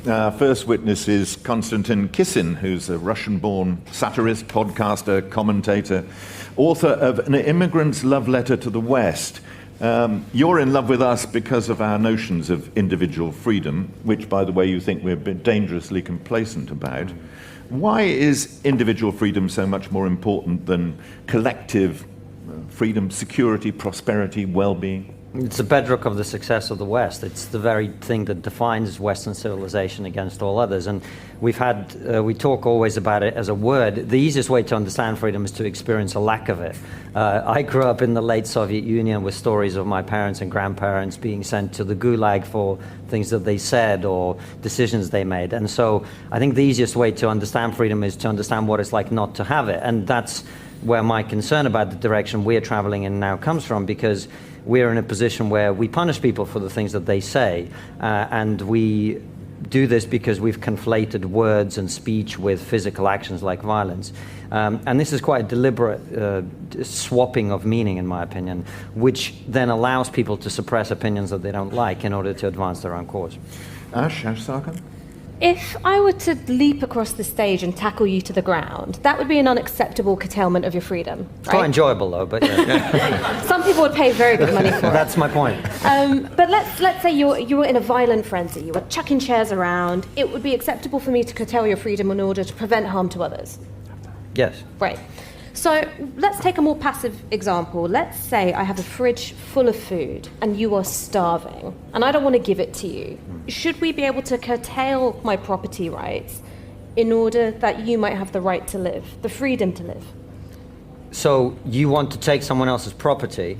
Our first witness is Konstantin Kisin, who's a Russian-born satirist, podcaster, commentator, author of An Immigrant's Love Letter to the West. You're in love with us because of our notions of individual freedom, which, by the way, you think we're a bit dangerously complacent about. Why is individual freedom so much more important than collective freedom, security, prosperity, well-being? It's the bedrock of the success of the West. It's the very thing that defines Western civilization against all others. And we talk always about it as a word. The easiest way to understand freedom is to experience a lack of it. I grew up in the late Soviet Union with stories of my parents and grandparents being sent to the Gulag for things that they said or decisions they made. And so I think the easiest way to understand freedom is to understand what it's like not to have it. And that's where my concern about the direction we're traveling in now comes from, because we're in a position where we punish people for the things that they say, and we do this because we've conflated words and speech with physical actions like violence. And this is quite a deliberate swapping of meaning, in my opinion, which then allows people to suppress opinions that they don't like in order to advance their own cause. Ash Sarkar? If I were to leap across the stage and tackle you to the ground, that would be an unacceptable curtailment of your freedom. Right? It's quite enjoyable, though, but yeah. Some people would pay very good money for it. That's my point. But let's say you were in a violent frenzy. You were chucking chairs around. It would be acceptable for me to curtail your freedom in order to prevent harm to others. Yes. Right. So let's take a more passive example. Let's say I have a fridge full of food and you are starving and I don't want to give it to you. Should we be able to curtail my property rights in order that you might have the right to live, the freedom to live? So you want to take someone else's property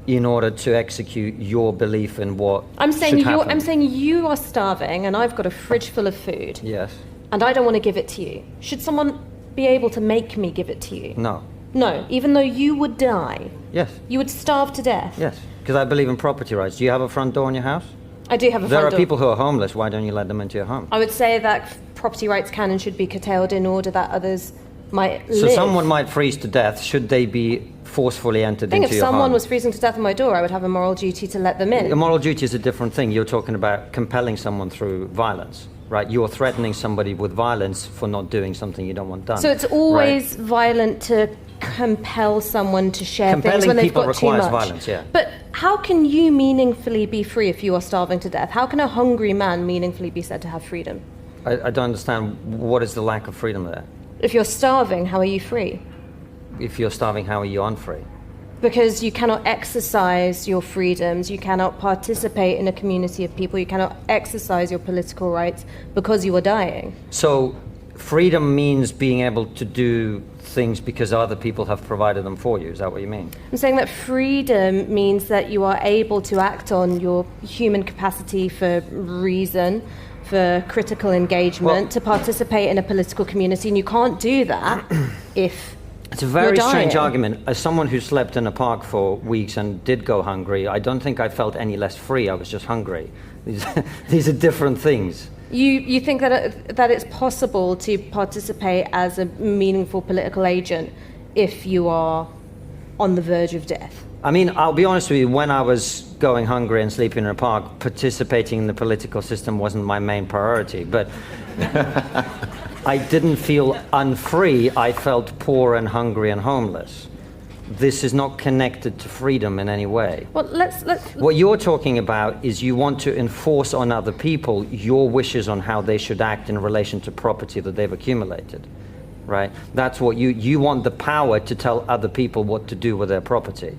in order to execute your belief in what should happen? I'm saying you are starving and I've got a fridge full of food. Yes. And I don't want to give it to you. Should someone be able to make me give it to you? No. No, even though you would die? Yes. You would starve to death? Yes, because I believe in property rights. Do you have a front door in your house? I do have a front door. There are people who are homeless. Why don't you let them into your home? I would say that property rights can and should be curtailed in order that others might live. So someone might freeze to death. Should they be forcefully entered into your home? If someone was freezing to death at my door, I would have a moral duty to let them in. A moral duty is a different thing. You're talking about compelling someone through violence. Right, you're threatening somebody with violence for not doing something you don't want done. So it's always violent to compel someone to share things when they've got too much. Compelling people requires violence, yeah. But how can you meaningfully be free if you are starving to death? How can a hungry man meaningfully be said to have freedom? I don't understand. What is the lack of freedom there? If you're starving, how are you free? If you're starving, how are you unfree? Because you cannot exercise your freedoms, you cannot participate in a community of people, you cannot exercise your political rights because you are dying. So freedom means being able to do things because other people have provided them for you. Is that what you mean? I'm saying that freedom means that you are able to act on your human capacity for reason, for critical engagement, to participate in a political community, and you can't do that if it's a very strange argument. As someone who slept in a park for weeks and did go hungry, I don't think I felt any less free. I was just hungry. These are different things. You think that it's possible to participate as a meaningful political agent if you are on the verge of death? I mean, I'll be honest with you, when I was going hungry and sleeping in a park, participating in the political system wasn't my main priority. But I didn't feel unfree. I felt poor and hungry and homeless. This is not connected to freedom in any way. Well, let's What you're talking about is you want to enforce on other people your wishes on how they should act in relation to property that they've accumulated, right? That's what you want, the power to tell other people what to do with their property.